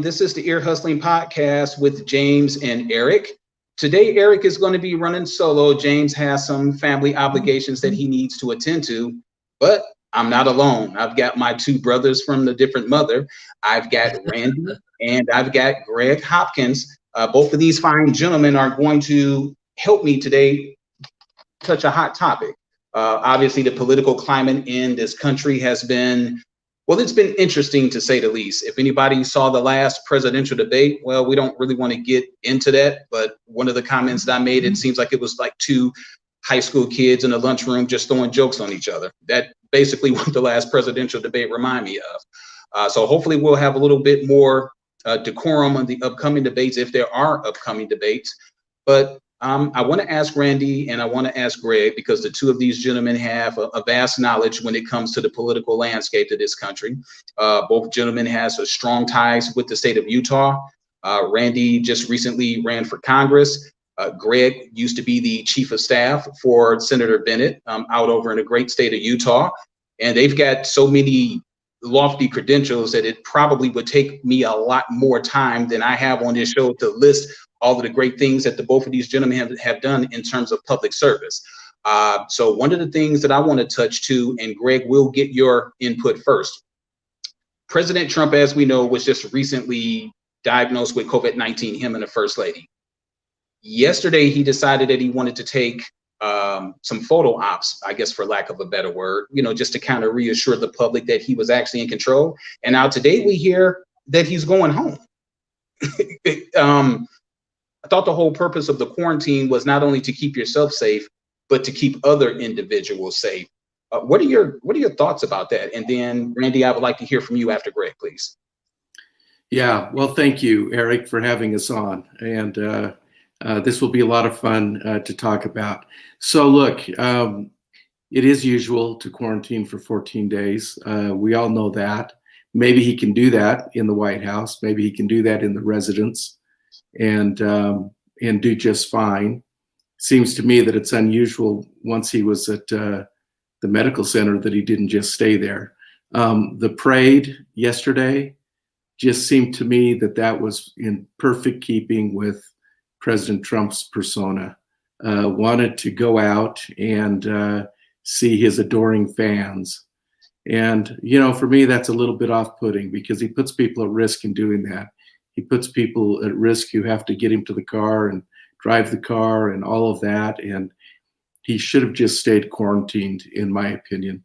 This is the Ear Hustling Podcast with James and Eric. Today, Eric is going to be running solo. James has some family obligations that he needs to attend to, but I'm not alone. I've got my two brothers from the different mother. I've got Randy and I've got Greg Hopkins. Both of these fine gentlemen are going to help me today touch a hot topic. Obviously, the political climate in this country has been, well, it's been interesting to say the least. If anybody saw the last presidential debate, well, we don't really want to get into that. But one of the comments that I made, it seems like it was like two high school kids in a lunchroom just throwing jokes on each other. That basically what the last presidential debate reminded me of. So hopefully we'll have a little bit more decorum on the upcoming debates, if there are upcoming debates. But I want to ask Randy and I want to ask Greg, because the two of these gentlemen have a vast knowledge when it comes to the political landscape of this country. Both gentlemen has a strong ties with the state of Utah. Randy just recently ran for Congress. Greg used to be the chief of staff for Senator Bennett out over in the great state of Utah. And they've got so many lofty credentials that it probably would take me a lot more time than I have on this show to list all of the great things that the both of these gentlemen have done in terms of public service. So one of the things that I want to touch to, and Greg, will get your input first. President Trump, as we know, was just recently diagnosed with COVID-19, him and the First Lady. Yesterday, he decided that he wanted to take some photo ops, I guess, for lack of a better word, just to kind of reassure the public that he was actually in control. And now today we hear that he's going home. I thought the whole purpose of the quarantine was not only to keep yourself safe, but to keep other individuals safe. What are your thoughts about that? And then, Randy, I would like to hear from you after Greg, please. Yeah, well, thank you, Eric, for having us on. And this will be a lot of fun to talk about. So look, it is usual to quarantine for 14 days. We all know that. Maybe he can do that in the White House. Maybe he can do that in the residence and do just fine. Seems to me that it's unusual once he was at the medical center that he didn't just stay there. The parade yesterday just seemed to me that was in perfect keeping with President Trump's persona. Wanted to go out and see his adoring fans. And, for me, that's a little bit off-putting because he puts people at risk in doing that. He puts people at risk who have to get him to the car and drive the car and all of that. And he should have just stayed quarantined, in my opinion.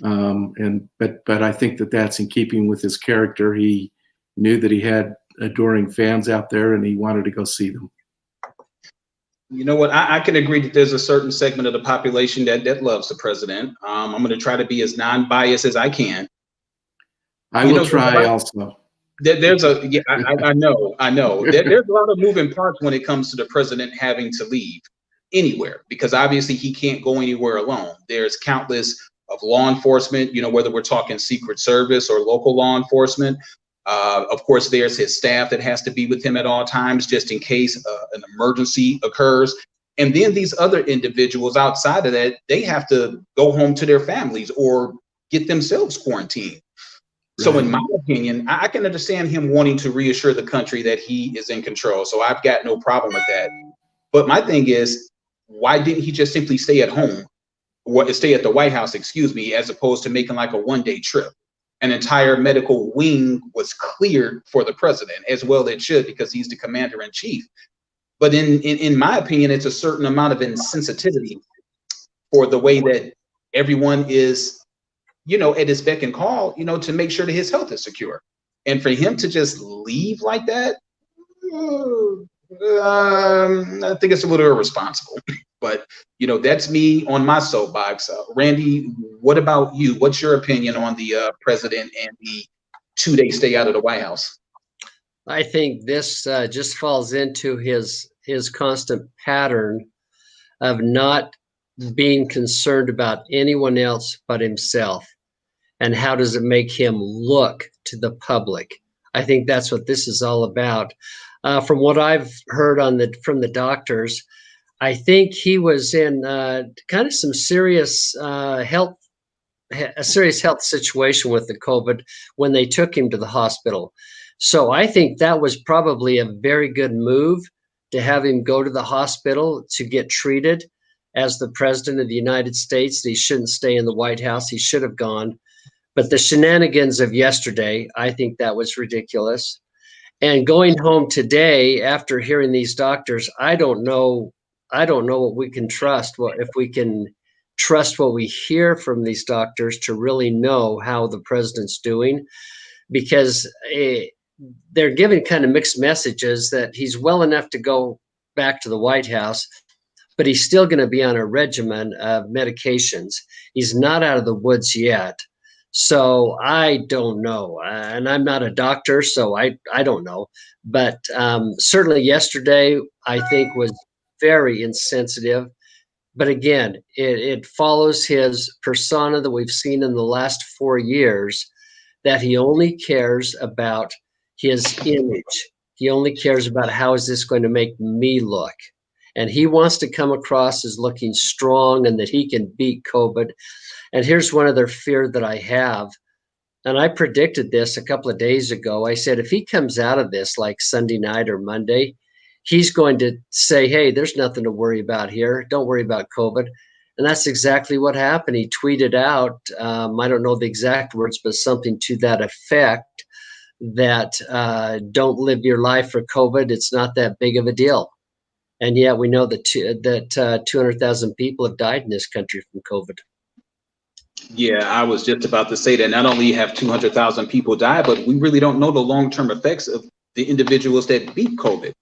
But I think that's in keeping with his character. He knew that he had adoring fans out there and he wanted to go see them. You know what? I can agree that there's a certain segment of the population that loves the president. I'm going to try to be as non-biased as I can. I will try also. There's I know. There's a lot of moving parts when it comes to the president having to leave anywhere, because obviously he can't go anywhere alone. There's countless of law enforcement, whether we're talking Secret Service or local law enforcement. Of course, there's his staff that has to be with him at all times, just in case an emergency occurs. And then these other individuals outside of that, they have to go home to their families or get themselves quarantined. So in my opinion, I can understand him wanting to reassure the country that he is in control. So I've got no problem with that. But my thing is, why didn't he just simply stay at home, or stay at the White House, as opposed to making like a one-day trip? An entire medical wing was cleared for the president, as well it should, because he's the commander in chief. But in my opinion, it's a certain amount of insensitivity for the way that everyone is, at his beck and call, to make sure that his health is secure. And for him to just leave like that, I think it's a little irresponsible. But, that's me on my soapbox. Randy, what about you? What's your opinion on the president and the 2-day stay out of the White House? I think this just falls into his constant pattern of not being concerned about anyone else but himself. And how does it make him look to the public? I think that's what this is all about. From what I've heard from the doctors, I think he was in kind of some serious health situation with the COVID when they took him to the hospital. So I think that was probably a very good move to have him go to the hospital to get treated as the president of the United States. He shouldn't stay in the White House. He should have gone. But the shenanigans of yesterday, I think that was ridiculous. And going home today after hearing these doctors, I don't know what we can trust. What if we can trust what we hear from these doctors to really know how the president's doing? Because they're giving kind of mixed messages that he's well enough to go back to the White House, but he's still going to be on a regimen of medications. He's not out of the woods yet. So I don't know. And I'm not a doctor, so I don't know. But certainly yesterday, I think, was very insensitive. But again, it follows his persona that we've seen in the last 4 years, that he only cares about his image. He only cares about how is this going to make me look. And he wants to come across as looking strong and that he can beat COVID. And here's one other fear that I have. And I predicted this a couple of days ago. I said, if he comes out of this like Sunday night or Monday, he's going to say, hey, there's nothing to worry about here. Don't worry about COVID. And that's exactly what happened. He tweeted out, I don't know the exact words, but something to that effect, that don't live your life for COVID. It's not that big of a deal. And yet we know that 200,000 people have died in this country from COVID. Yeah, I was just about to say that not only have 200,000 people died, but we really don't know the long-term effects of the individuals that beat COVID.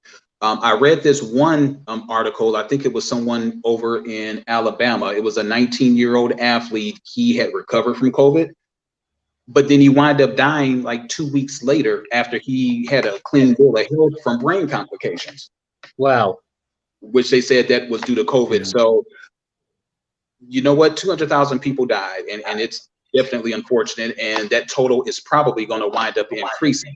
I read this one article. I think it was someone over in Alabama. It was a 19-year-old athlete. He had recovered from COVID, but then he wound up dying like 2 weeks later after he had a clean bill of health from brain complications. Wow. Which they said that was due to COVID. Yeah. So, you know what? 200,000 people died, and it's definitely unfortunate. And that total is probably going to wind up increasing.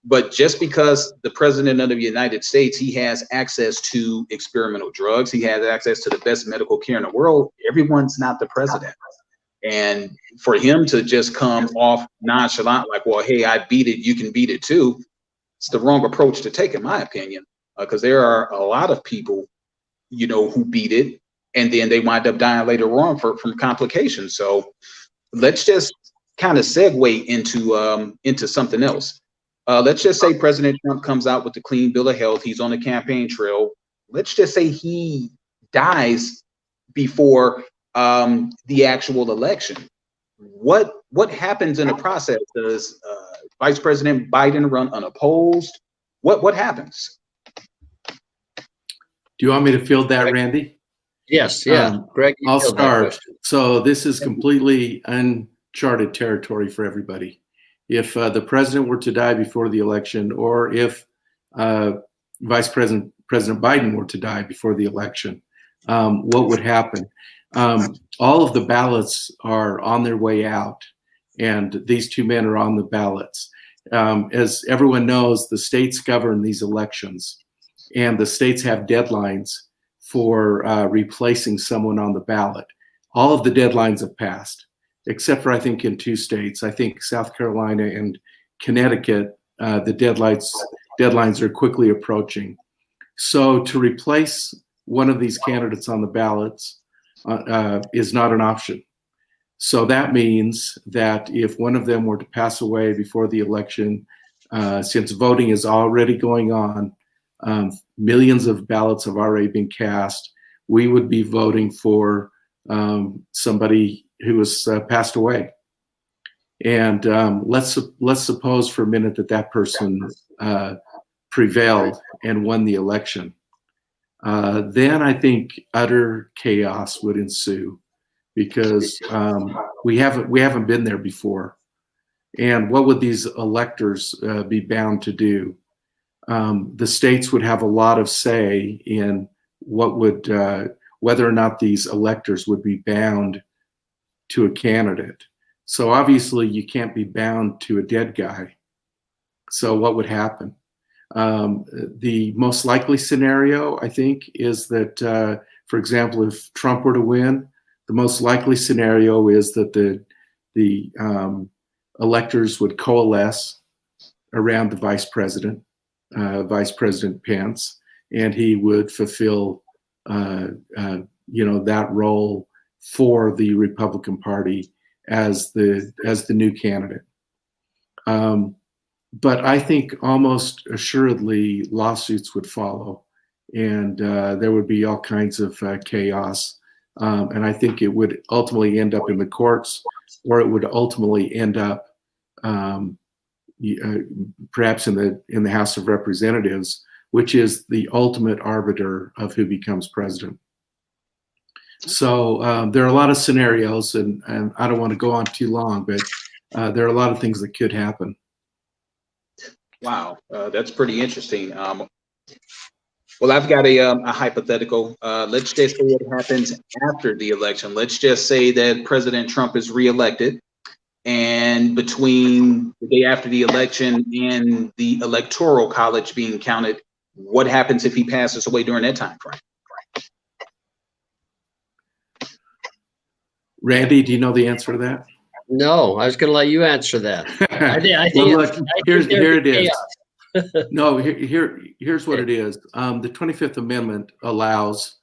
But just because the president of the United States, he has access to experimental drugs, he has access to the best medical care in the world, everyone's not the president. And for him to just come off nonchalant, like, well, hey, I beat it, you can beat it too, it's the wrong approach to take, in my opinion. Because there are a lot of people, you know, who beat it and then they wind up dying later on from complications. So let's just kind of segue into something else. Let's just say President Trump comes out with the clean bill of health. He's on the campaign trail. Let's just say he dies before the actual election. What happens in the process? Does Vice President Biden run unopposed? What happens? Do you want me to field that, Randy? Yes, yeah. Greg, I'll start. So this is completely uncharted territory for everybody. If the president were to die before the election, or if Vice President Biden were to die before the election, what would happen? All of the ballots are on their way out, and these two men are on the ballots. As everyone knows, the states govern these elections. And the states have deadlines for replacing someone on the ballot. All of the deadlines have passed, except for, I think, in 2 states. I think South Carolina and Connecticut, the deadlines are quickly approaching. So to replace one of these candidates on the ballots is not an option. So that means that if one of them were to pass away before the election, since voting is already going on, millions of ballots have already been cast, we would be voting for somebody who has passed away. And let's suppose for a minute that person prevailed and won the election. Then I think utter chaos would ensue, because we haven't been there before. And what would these electors be bound to do? The states would have a lot of say in what would, whether or not these electors would be bound to a candidate. So obviously you can't be bound to a dead guy. So what would happen? The most likely scenario, I think, is that, for example, if Trump were to win, the most likely scenario is that the electors would coalesce around the Vice President Pence, and he would fulfill, that role for the Republican Party as the new candidate. But I think almost assuredly lawsuits would follow, and there would be all kinds of chaos. And I think it would ultimately end up in the courts, or it would ultimately end up perhaps in the House of Representatives, which is the ultimate arbiter of who becomes president. So there are a lot of scenarios, and I don't want to go on too long, but there are a lot of things that could happen. Wow, that's pretty interesting. Well, I've got a hypothetical. Let's just say it happens after the election. Let's just say that President Trump is reelected, and between the day after the election and the Electoral College being counted, what happens if he passes away during that time frame? Randy, do you know the answer to that? No, I was going to let you answer that. I think Well, look, here it is. chaos. No, here's what it is. The 25th Amendment allows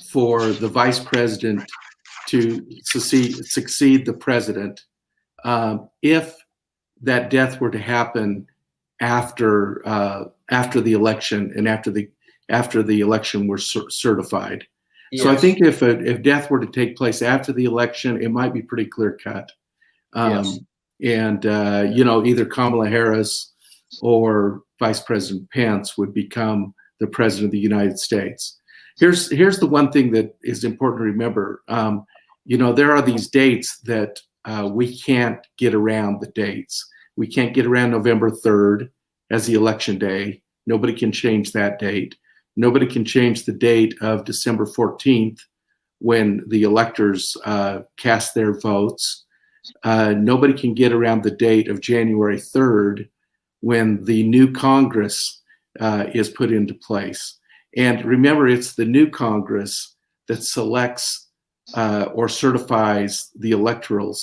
for the vice president to succeed the president if that death were to happen after the election and after the election were certified. Yes. So I think if death were to take place after the election, it might be pretty clear cut. Yes. And either Kamala Harris or Vice President Pence would become the president of the United States. Here's the one thing that is important to remember. There are these dates that we can't get around the dates. We can't get around November 3rd as the election day. Nobody can change that date. Nobody can change the date of December 14th when the electors cast their votes. Nobody can get around the date of January 3rd when the new Congress is put into place. And remember, it's the new Congress that selects or certifies the electoral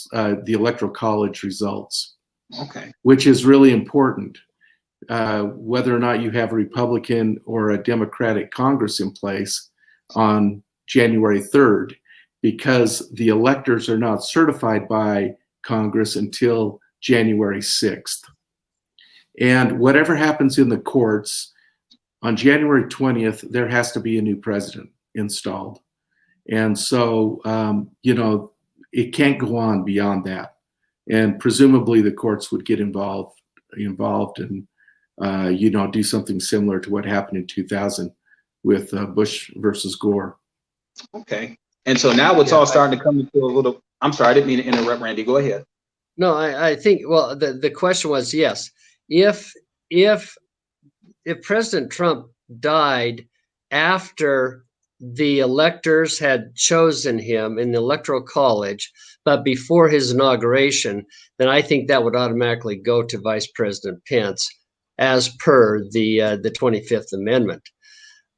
college results. Okay. Which is really important. Whether or not you have a Republican or a Democratic Congress in place on January 3rd, because the electors are not certified by Congress until January 6th. And whatever happens in the courts, on January 20th, there has to be a new president installed. And so, it can't go on beyond that. And presumably the courts would get involved and, do something similar to what happened in 2000 with Bush versus Gore. Okay. And so now it's all starting to come into a little, I'm sorry, I didn't mean to interrupt, Randy. Go ahead. No, I think, well, the question was, yes, if President Trump died after the electors had chosen him in the Electoral College, but before his inauguration, then I think that would automatically go to Vice President Pence as per the 25th Amendment.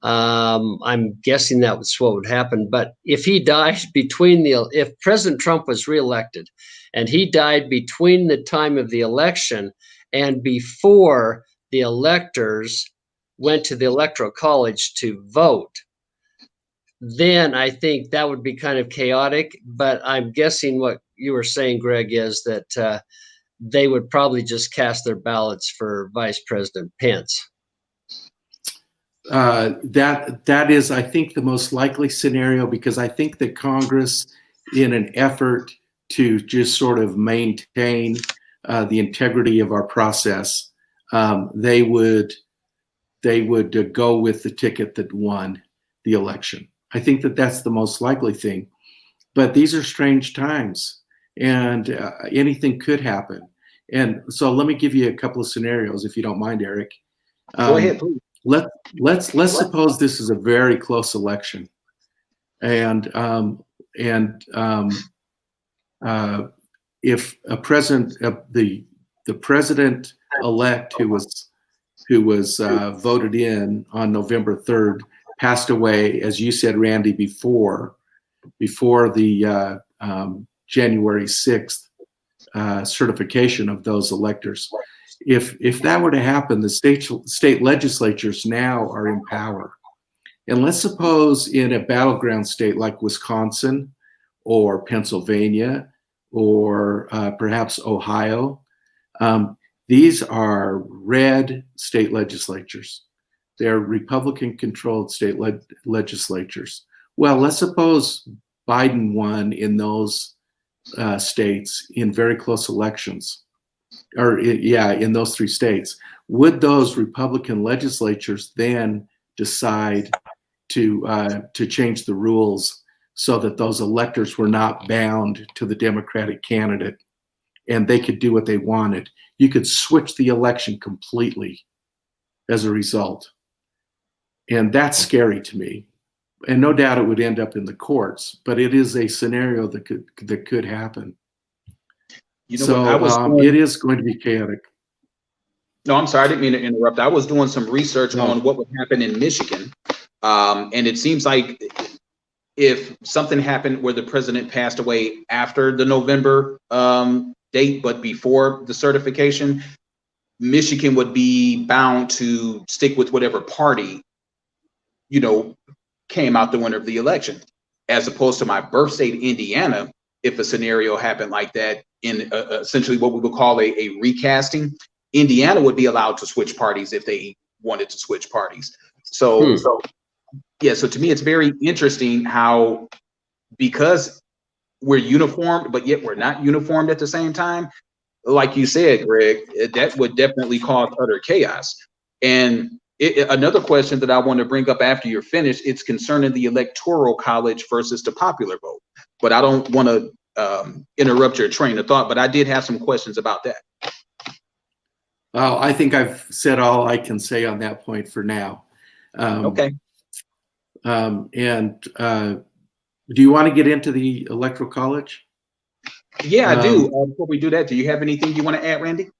I'm guessing that was what would happen. But if he died if President Trump was reelected and he died between the time of the election and before the electors went to the Electoral College to vote, then I think that would be kind of chaotic. But I'm guessing what you were saying, Greg, is that they would probably just cast their ballots for Vice President Pence. That is, I think, the most likely scenario, because I think that Congress, in an effort to just sort of maintain the integrity of our process, they would go with the ticket that won the election. I think that that's the most likely thing. But these are strange times, and anything could happen. And so let me give you a couple of scenarios, if you don't mind, Eric. Go ahead, please. Let's suppose this is a very close election, and if a president, the president elect who was voted in on November 3rd passed away, as you said, Randy, before the January 6th certification of those electors. if that were to happen, the state legislatures now are in power. And let's suppose in a battleground state like Wisconsin or Pennsylvania or perhaps Ohio, these are red state legislatures. They're Republican-controlled state legislatures. Well, let's suppose Biden won in those states in very close elections, or in those 3 states. Would those Republican legislatures then decide to change the rules so that those electors were not bound to the Democratic candidate and they could do what they wanted? You could switch the election completely as a result. And that's scary to me. And no doubt it would end up in the courts, but it is a scenario that could happen. You know, so it is going to be chaotic. No, I'm sorry, I didn't mean to interrupt. I was doing some research on what would happen in Michigan. And it seems like if something happened where the president passed away after the November date, but before the certification, Michigan would be bound to stick with whatever party, you know, came out the winner of the election, as opposed to my birth state, Indiana. If a scenario happened like that in essentially what we would call a recasting, Indiana would be allowed to switch parties if they wanted to switch parties. So to me, it's very interesting how, because we're uniformed, but yet we're not uniformed at the same time. Like you said, Greg, that would definitely cause utter chaos. And another question that I want to bring up after you're finished, it's concerning the electoral college versus the popular vote. But I don't want to interrupt your train of thought, but I did have some questions about that. Well, I think I've said all I can say on that point for now. Okay. Do you want to get into the electoral college? Yeah, I do. Before we do that, do you have anything you want to add, Randy?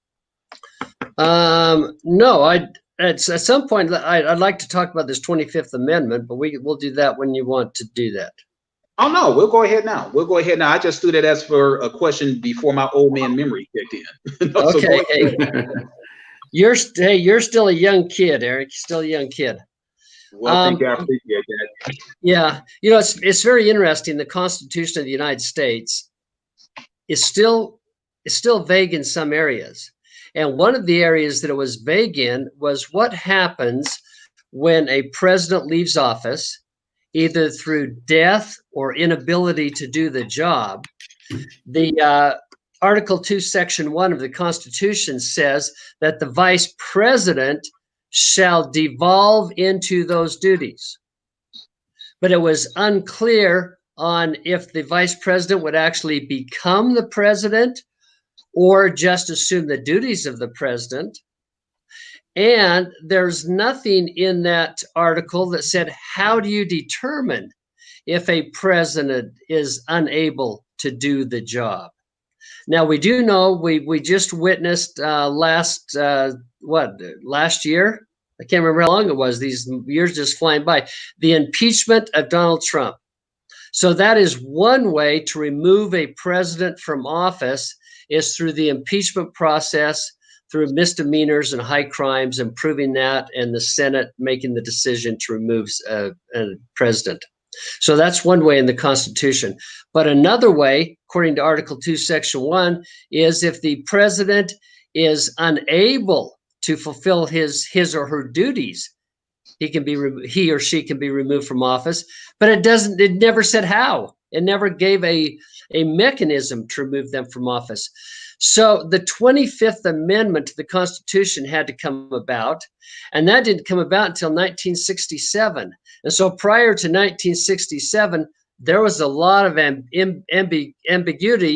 No, at some point I'd like to talk about this 25th Amendment, but we'll do that when you want to do that. Oh no, we'll go ahead now. I just threw that as for a question before my old man memory kicked in. Okay. Hey, you're still a young kid, Eric. Still a young kid. Well, thank you. I appreciate that. Yeah, you know, it's very interesting. The Constitution of the United States is still vague in some areas. And one of the areas that it was vague in was what happens when a president leaves office, either through death or inability to do the job. The Article 2, Section 1 of the Constitution says that the vice president shall devolve into those duties. But it was unclear on if the vice president would actually become the president or just assume the duties of the president. And there's nothing in that article that said, how do you determine if a president is unable to do the job? Now, we do know we just witnessed last year? I can't remember how long it was. These years just flying by. The impeachment of Donald Trump. So that is one way to remove a president from office, is through the impeachment process, through misdemeanors and high crimes, and proving that, and the Senate making the decision to remove a president. So that's one way in the Constitution. But another way, according to Article 2, Section 1, is if the president is unable to fulfill his or her duties, he or she can be removed from office. But it never said how. It never gave a mechanism to remove them from office. So the 25th Amendment to the Constitution had to come about, and that didn't come about until 1967. And so prior to 1967, there was a lot of ambiguity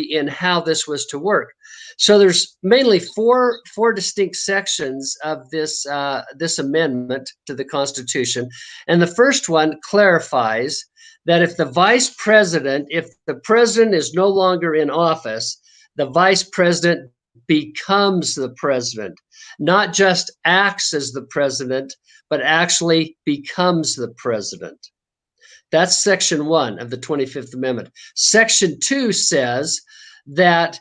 in how this was to work. So there's mainly four distinct sections of this amendment to the Constitution. And the first one clarifies that if the president is no longer in office, the vice president becomes the president, not just acts as the president, but actually becomes the president. That's Section 1 of the 25th Amendment. Section 2 says that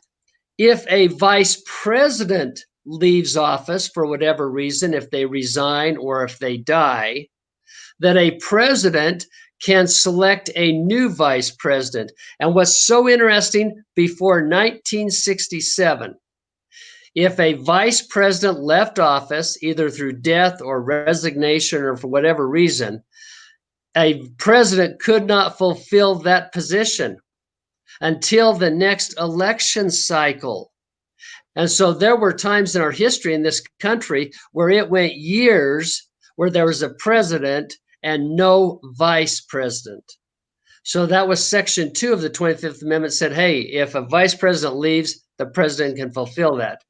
if a vice president leaves office for whatever reason, if they resign or if they die, that a president can select a new vice president. And what's so interesting, before 1967, if a vice president left office, either through death or resignation or for whatever reason, a president could not fulfill that position until the next election cycle. And so there were times in our history in this country where it went years where there was a president and no vice president. So that was Section 2 of the 25th Amendment, said, hey, if a vice president leaves, the president can fulfill that.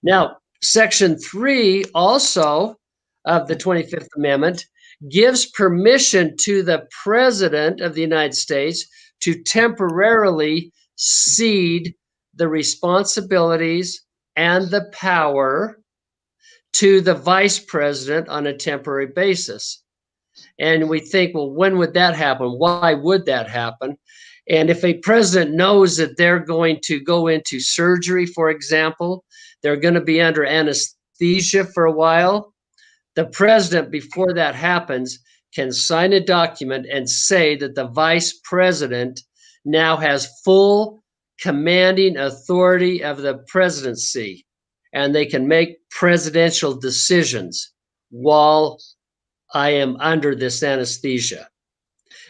Now, Section 3 also of the 25th Amendment gives permission to the President of the United States to temporarily cede the responsibilities and the power to the Vice President on a temporary basis. And we think, well, when would that happen? Why would that happen? And if a president knows that they're going to go into surgery, for example, they're going to be under anesthesia for a while, the president, before that happens, can sign a document and say that the vice president now has full commanding authority of the presidency, and they can make presidential decisions while I am under this anesthesia.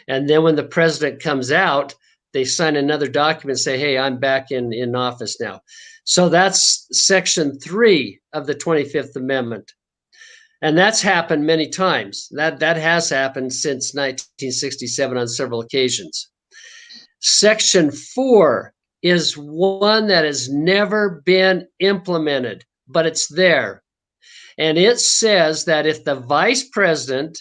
And then when the president comes out, they sign another document and say, hey, I'm back in office now. So that's Section 3 of the 25th Amendment. And that's happened many times. That has happened since 1967 on several occasions. Section 4 is one that has never been implemented, but it's there. And it says that if the vice president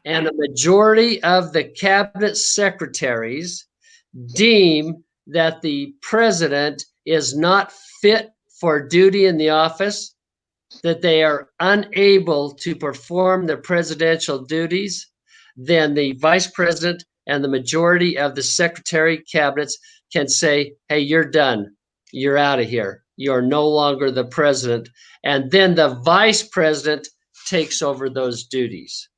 and a majority of the cabinet secretaries deem that the president is not fit for duty in the office, that they are unable to perform their presidential duties, then the vice president and the majority of the secretary cabinets can say, hey, you're done. You're out of here. You're no longer the president. And then the vice president takes over those duties.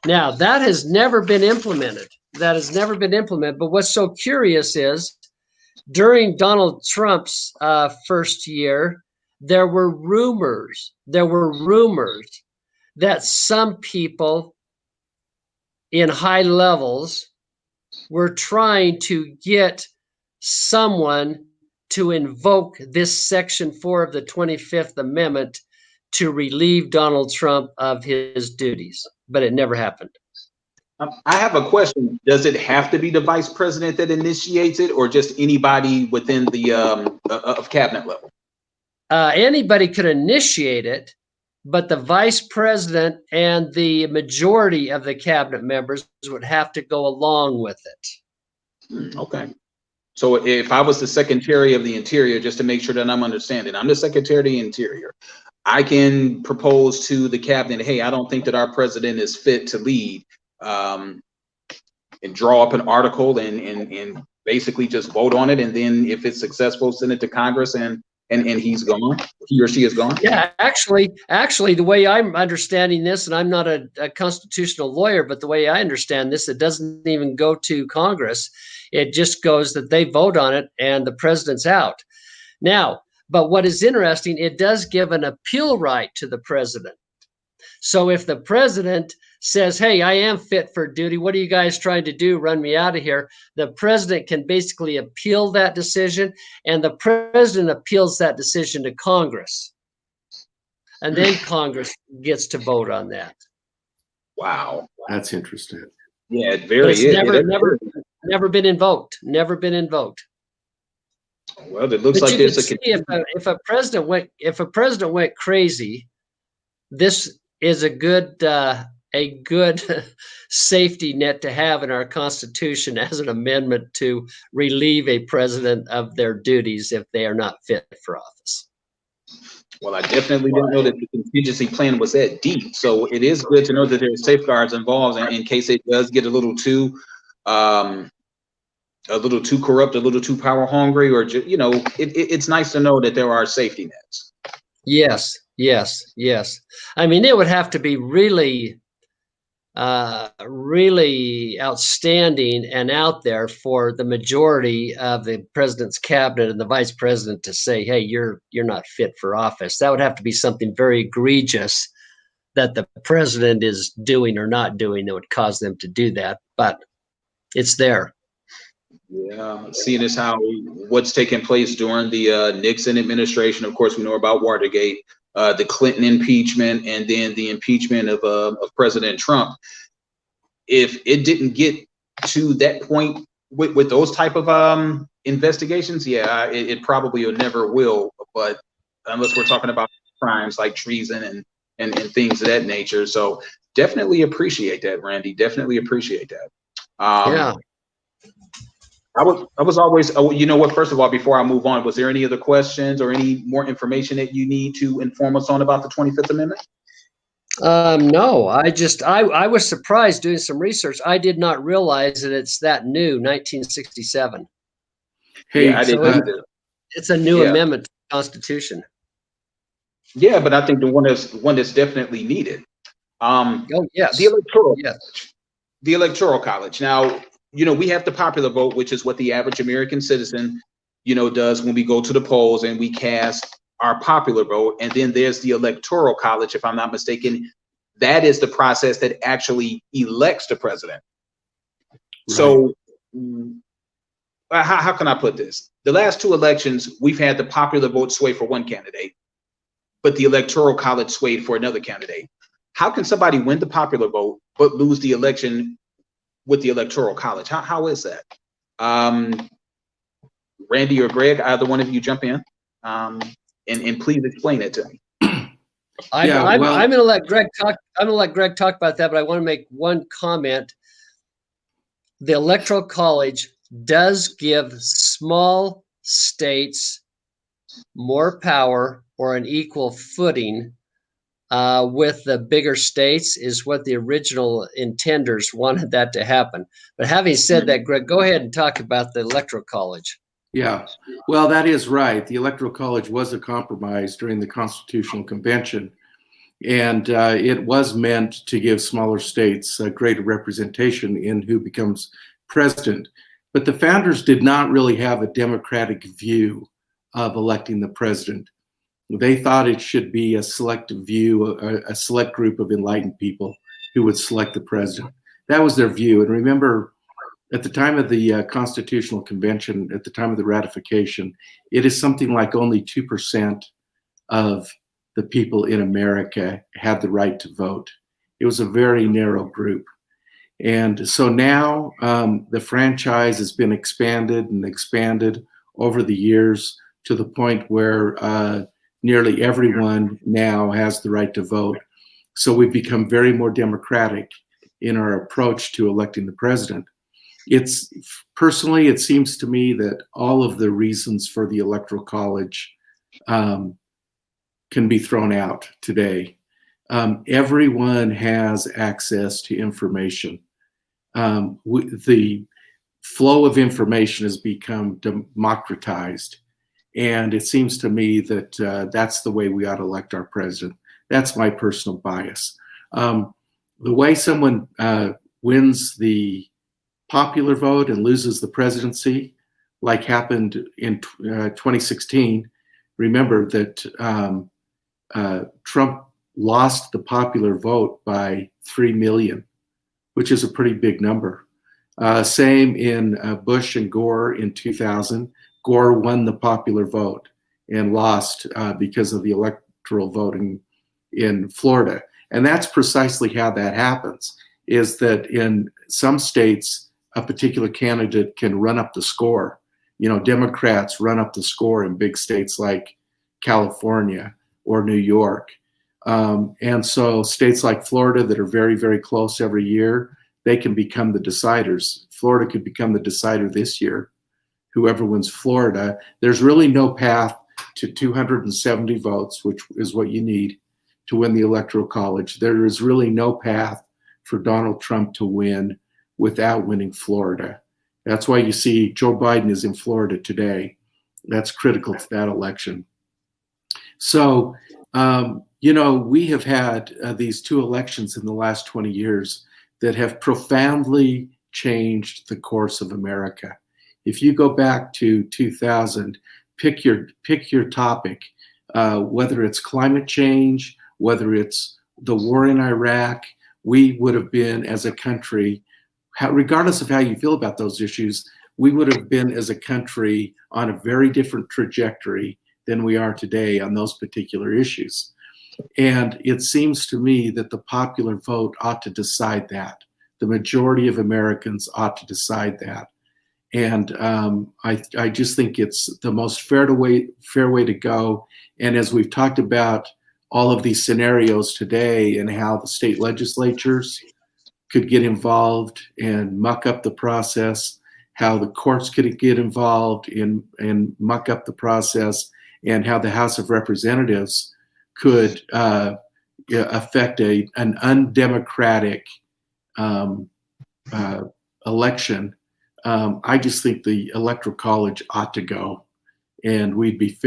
Now, that has never been implemented. That has never been implemented. But what's so curious is during Donald Trump's first year, there were rumors that some people in high levels were trying to get someone to invoke this Section 4 of the 25th Amendment to relieve Donald Trump of his duties, but it never happened. I have a question. Does it have to be the vice president that initiates it, or just anybody within the of cabinet level? Anybody could initiate it, but the vice president and the majority of the cabinet members would have to go along with it. Okay. So if I was the Secretary of the Interior, just to make sure that I'm understanding, I'm the Secretary of the Interior. I can propose to the cabinet, hey, I don't think that our president is fit to lead, and draw up an article and basically just vote on it. And then if it's successful, send it to Congress and he's gone, he or she is gone. Yeah, actually, the way I'm understanding this, and I'm not a constitutional lawyer, but the way I understand this, it doesn't even go to Congress. It just goes that they vote on it and the president's out. Now, but what is interesting, it does give an appeal right to the president. So if the president says, hey, I am fit for duty, what are you guys trying to do? Run me out of here. The president can basically appeal that decision, and the president appeals that decision to Congress. And then Congress gets to vote on that. Wow. That's interesting. Yeah, it very is. Never been invoked. Never been invoked. Well, it looks but like there's a if a president went crazy, this is a good safety net to have in our Constitution as an amendment to relieve a president of their duties if they are not fit for office. Well, I definitely didn't know that the contingency plan was that deep. So it is good to know that there's safeguards involved in case it does get a little too corrupt, a little too power hungry, or it's nice to know that there are safety nets. Yes, yes, yes. I mean, it would have to be really, really outstanding and out there for the majority of the president's cabinet and the vice president to say, "Hey, you're not fit for office." That would have to be something very egregious that the president is doing or not doing that would cause them to do that. But it's there. Yeah, seeing as how what's taking place during the Nixon administration. Of course, we know about Watergate, the Clinton impeachment, and then the impeachment of President Trump. If it didn't get to that point with those type of investigations, yeah, it probably never will. But unless we're talking about crimes like treason and things of that nature, so definitely appreciate that, Randy. Definitely appreciate that. Yeah. I was always, you know what, first of all, before I move on, was there any other questions or any more information that you need to inform us on about the 25th Amendment? No, I was surprised doing some research. I did not realize that it's that new, 1967. Hey, Yeah, I didn't So either. it's a new Yeah. amendment to the Constitution. Yeah, but I think the one that's definitely needed. Oh, yes. The electoral, Yes. the electoral college. Now, you know, we have the popular vote, which is what the average American citizen, you know, does when we go to the polls and we cast our popular vote. And then there's the electoral college, if I'm not mistaken. That is the process that actually elects the president. Right. So how can I put this? The last two elections, we've had the popular vote sway for one candidate, but the electoral college swayed for another candidate. How can somebody win the popular vote but lose the election with the electoral college? How is that? Randy or Greg, either one of you jump in, and please explain it to me. I'm going to let Greg talk. I'm going to let Greg talk about that, but I want to make one comment. The Electoral College does give small states more power or an equal footing with the bigger states, is what the original intenders wanted that to happen. But having said that, Greg, go ahead and talk about the Electoral College. Yeah, well, that is right. The Electoral College was a compromise during the Constitutional Convention, and it was meant to give smaller states a greater representation in who becomes president. But the founders did not really have a democratic view of electing the president. They thought it should be a selective view, a select group of enlightened people who would select the president. That was their view. And remember, at the time of the Constitutional Convention, at the time of the ratification, it is something like only 2% of the people in America had the right to vote. It was a very narrow group. And so now the franchise has been expanded and expanded over the years to the point where nearly everyone now has the right to vote. So we've become very more democratic in our approach to electing the president. It's personally, it seems to me that all of the reasons for the Electoral College can be thrown out today. Everyone has access to information. The flow of information has become democratized. And it seems to me that that's the way we ought to elect our president. That's my personal bias. The way someone wins the popular vote and loses the presidency, like happened in 2016, remember that Trump lost the popular vote by 3 million, which is a pretty big number. Same in Bush and Gore in 2000. Gore won the popular vote and lost because of the electoral voting in Florida. And that's precisely how that happens, is that in some states, a particular candidate can run up the score. You know, Democrats run up the score in big states like California or New York. And so states like Florida that are very, very close every year, they can become the deciders. Florida could become the decider this year. Whoever wins Florida, there's really no path to 270 votes, which is what you need to win the Electoral College. There is really no path for Donald Trump to win without winning Florida. That's why you see Joe Biden is in Florida today. That's critical to that election. So You know, we have had these two elections in the last 20 years that have profoundly changed the course of America. If you go back to 2000, pick your topic, whether it's climate change, whether it's the war in Iraq, we would have been as a country, regardless of how you feel about those issues, we would have been as a country on a very different trajectory than we are today on those particular issues. And it seems to me that the popular vote ought to decide that. The majority of Americans ought to decide that. And I just think it's the most fair way to go. And as we've talked about all of these scenarios today and how the state legislatures could get involved and muck up the process, how the courts could get involved and muck up the process, and how the House of Representatives could affect an undemocratic election. I just think the Electoral College ought to go, and we'd be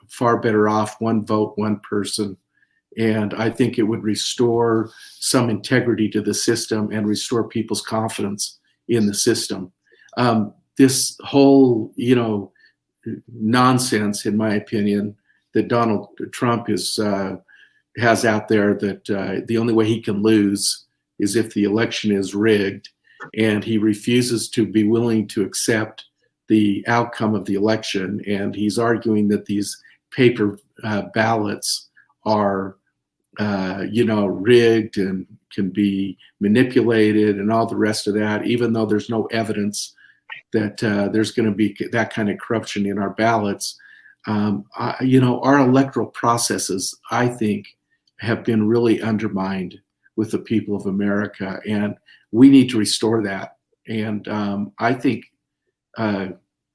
far better off one vote, one person. And I think it would restore some integrity to the system and restore people's confidence in the system. This whole, nonsense, in my opinion, that Donald Trump has out there, that the only way he can lose is if the election is rigged, and he refuses to be willing to accept the outcome of the election. And he's arguing that these paper ballots are, rigged and can be manipulated and all the rest of that, even though there's no evidence that there's going to be that kind of corruption in our ballots. Our electoral processes, I think, have been really undermined with the people of America, and we need to restore that. And I think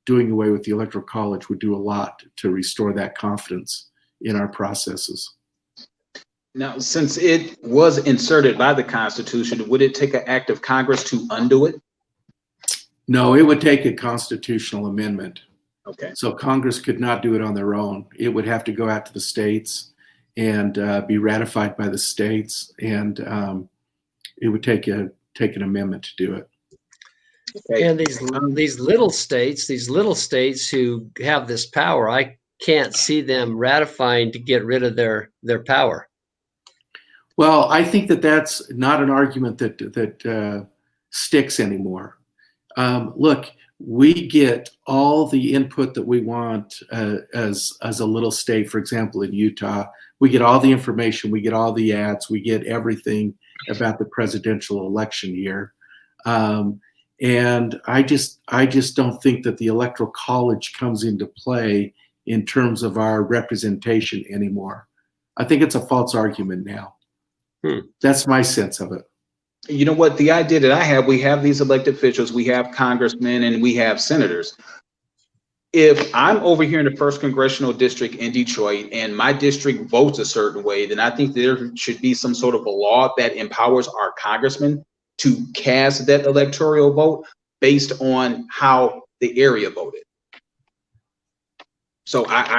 doing away with the Electoral College would do a lot to restore that confidence in our processes. Now, since it was inserted by the Constitution, would it take an act of Congress to undo it? No, it would take a constitutional amendment. Okay. So Congress could not do it on their own. It would have to go out to the states and be ratified by the states, and it would take an amendment to do it. Okay. And these little states who have this power, I can't see them ratifying to get rid of their power. Well, I think that's not an argument that sticks anymore. Look, we get all the input that we want as a little state. For example, in Utah, we get all the information, we get all the ads, we get everything about the presidential election here. And I just don't think that the Electoral College comes into play in terms of our representation anymore. I think it's a false argument now. That's my sense of it. You know what? The idea that I have, we have these elected officials, we have congressmen, and we have senators. If I'm over here in the 1st Congressional District in Detroit and my district votes a certain way, then I think there should be some sort of a law that empowers our congressmen to cast that electoral vote based on how the area voted. So I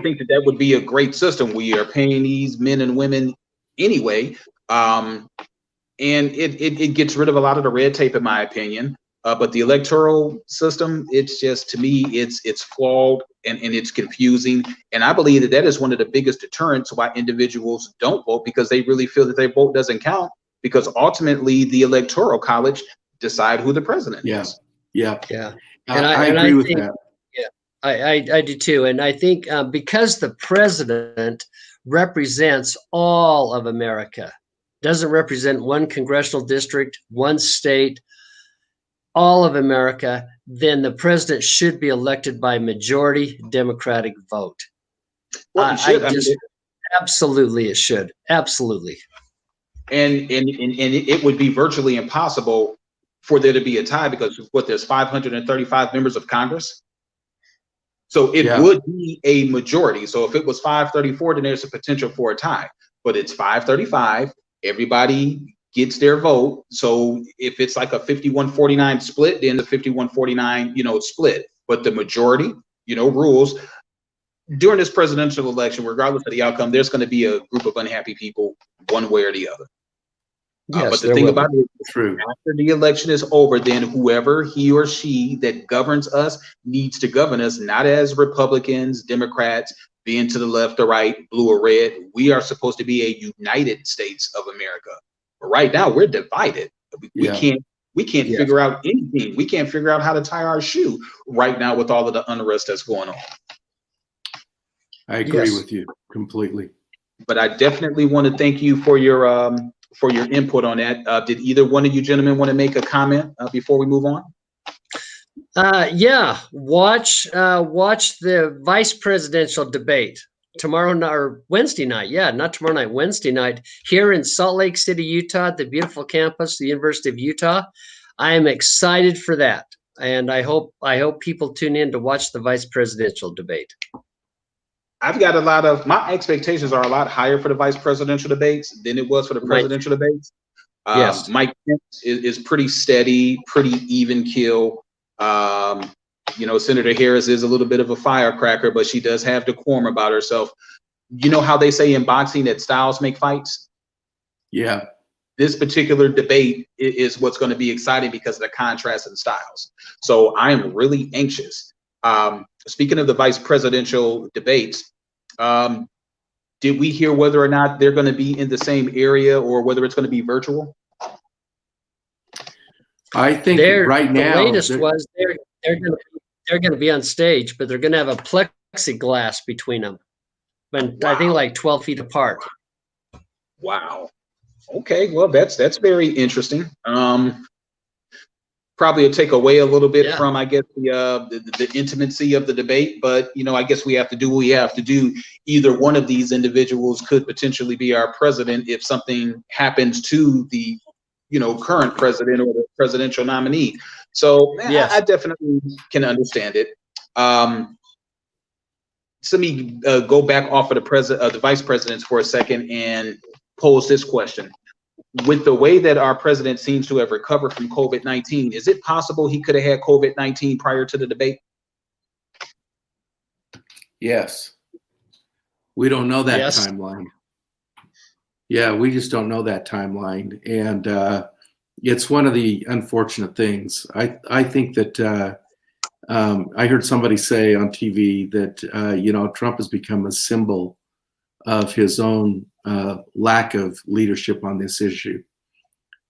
think that would be a great system. We are paying these men and women anyway. And it gets rid of a lot of the red tape, in my opinion. But the electoral system, it's just, to me, it's flawed and it's confusing. And I believe that is one of the biggest deterrents why individuals don't vote, because they really feel that their vote doesn't count, because ultimately the Electoral College decide who the president is. Yeah. And I agree with that. Yeah, I do too. And I think because the president represents all of America, doesn't represent one congressional district, one state, all of America, then the president should be elected by majority Democratic vote. Well, Absolutely, it should. Absolutely. And it would be virtually impossible for there to be a tie, because there's 535 members of Congress. So it would be a majority. So if it was 534, then there's a potential for a tie. But it's 535. Everybody gets their vote. So if it's like a 51-49 split, then the 51-49, split. But the majority, rules. during this presidential election, regardless of the outcome, there's going to be a group of unhappy people one way or the other. Yes, But the there thing will about it, True. after the election is over, then whoever he or she that governs us needs to govern us, not as Republicans, Democrats, being to the left or right, blue or red. We are supposed to be a United States of America. But right now, we're divided. We Yeah. can't Yes. figure out anything. We can't figure out how to tie our shoe right now with all of the unrest that's going on. I agree Yes. with you completely. But I definitely want to thank you for your input on that. Did either one of you gentlemen want to make a comment before we move on? Yeah, watch the vice presidential debate tomorrow night or Wednesday night. Yeah, not tomorrow night, Wednesday night here in Salt Lake City, Utah, the beautiful campus, the University of Utah. I am excited for that, and I hope people tune in to watch the vice presidential debate. I've got my expectations are a lot higher for the vice presidential debates than it was for the presidential debates. Yes. Mike Pence is pretty steady, pretty even kill. Senator Harris is a little bit of a firecracker, but she does have decorum about herself. You know how they say in boxing that styles make fights? Yeah. This particular debate is what's going to be exciting because of the contrast in styles. So I am really anxious. Speaking of the vice presidential debates, did we hear whether or not they're going to be in the same area or whether it's going to be virtual? I think right now the latest was they're going to be on stage, but they're going to have a plexiglass between them, and I think like 12 feet apart. Wow. Okay, well that's very interesting. Probably will take away a little bit from, I guess, the intimacy of the debate, but I guess we have to do what we have to do. Either one of these individuals could potentially be our president if something happens to the current president or the presidential nominee. So yes. I definitely can understand it. So let me go back off of the vice presidents for a second and pose this question. With the way that our president seems to have recovered from COVID-19, is it possible he could have had COVID-19 prior to the debate? Yes. We don't know that Yes. timeline. Yeah, we just don't know that timeline. And it's one of the unfortunate things. I think that I heard somebody say on TV that, Trump has become a symbol of his own lack of leadership on this issue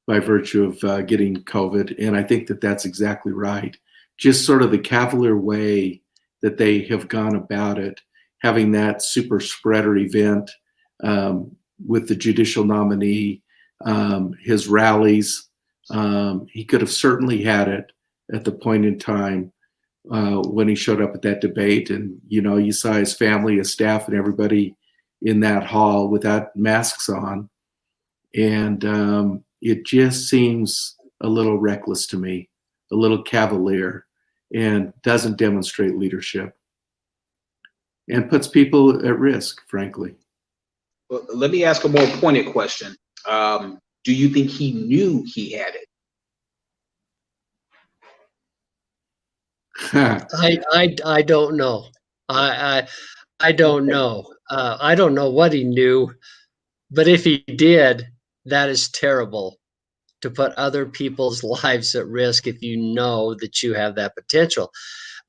by virtue of getting COVID. And I think that that's exactly right. Just sort of the cavalier way that they have gone about it, having that super spreader event with the judicial nominee, his rallies. He could have certainly had it at the point in time when he showed up at that debate. And, you saw his family, his staff, and everybody in that hall without masks on. And it just seems a little reckless to me, a little cavalier, and doesn't demonstrate leadership and puts people at risk, frankly. Well, let me ask a more pointed question. Do you think he knew he had it? I don't know. I don't know. I don't know what he knew, but if he did, that is terrible to put other people's lives at risk if you know that you have that potential.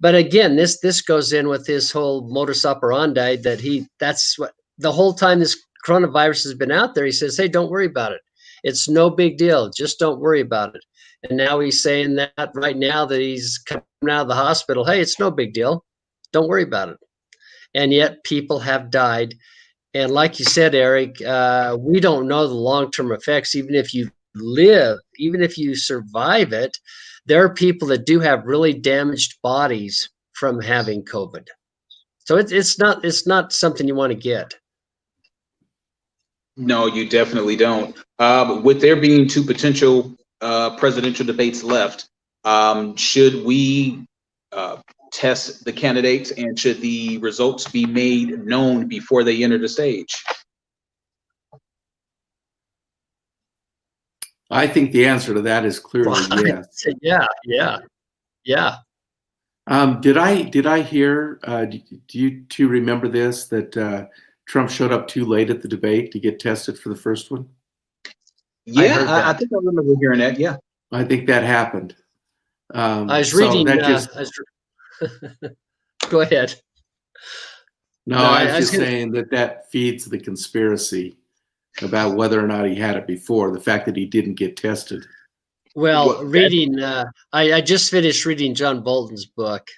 But again, this goes in with this whole modus operandi that's what the whole time this coronavirus has been out there. He says, hey, don't worry about it. It's no big deal. Just don't worry about it. And now he's saying that right now that he's coming out of the hospital. Hey, it's no big deal. Don't worry about it. And yet people have died. And like you said, Eric, we don't know the long-term effects. Even if you live, even if you survive it, there are people that do have really damaged bodies from having COVID. So it's not something you want to get. No, you definitely don't. With there being two potential presidential debates left, should we test the candidates, and should the results be made known before they enter the stage? I think the answer to that is clearly yes. Yeah. Did I hear? Do you two remember this? That Trump showed up too late at the debate to get tested for the first one. Yeah, heard that. I think I remember hearing that. Yeah. I think that happened. I was So reading. that just Go ahead. no. No, I was I was just saying that feeds the conspiracy about whether or not he had it before. The fact that he didn't get tested. Well, reading. I just finished reading John Bolton's book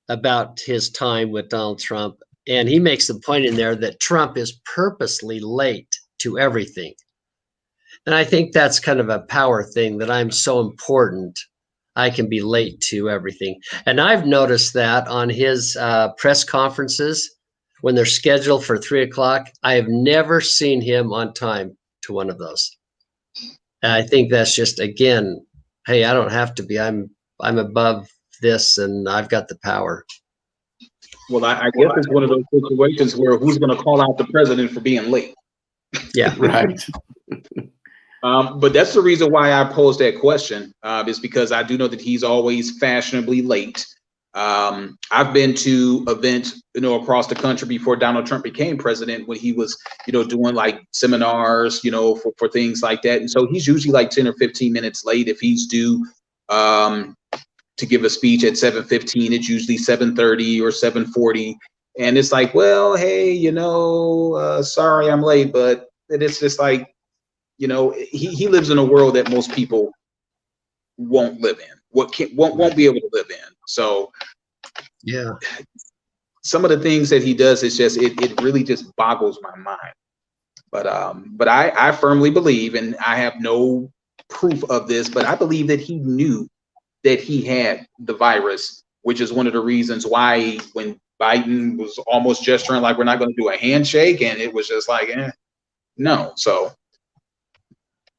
about his time with Donald Trump, and he makes the point in there that Trump is purposely late to everything. And I think that's kind of a power thing, that I'm so important, I can be late to everything. And I've noticed that on his press conferences when they're scheduled for 3:00, I have never seen him on time to one of those. And I think that's just, again, hey, I don't have to be. I'm above this, and I've got the power. Well, I guess it's one of those situations where who's going to call out the president for being late? Yeah. Right. But that's the reason why I posed that question, is because I do know that he's always fashionably late. I've been to events, across the country before Donald Trump became president, when he was, doing like seminars, for things like that. And so he's usually like 10 or 15 minutes late. If he's due to give a speech at 7:15, it's usually 7:30 or 7:40. And it's like, well, hey, sorry I'm late, but it's just like, he lives in a world that most people won't live in, won't be able to live in. So Yeah. some of the things that he does is just, it really just boggles my mind. But I firmly believe, and I have no proof of this, but I believe that he knew that he had the virus, which is one of the reasons why when Biden was almost gesturing like we're not going to do a handshake, and it was just like, no. So,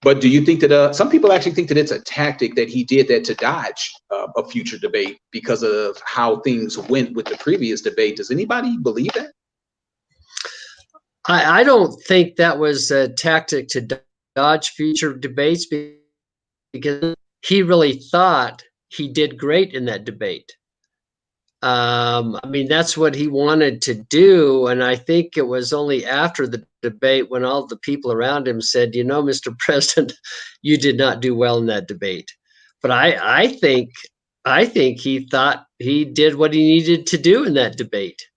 but do you think that some people actually think that it's a tactic that he did that to dodge a future debate because of how things went with the previous debate? Does anybody believe that? I don't think that was a tactic to dodge future debates, because he really thought he did great in that debate. I mean, that's what he wanted to do. And I think it was only after the debate when all the people around him said, Mr. President, you did not do well in that debate. But I think he thought he did what he needed to do in that debate.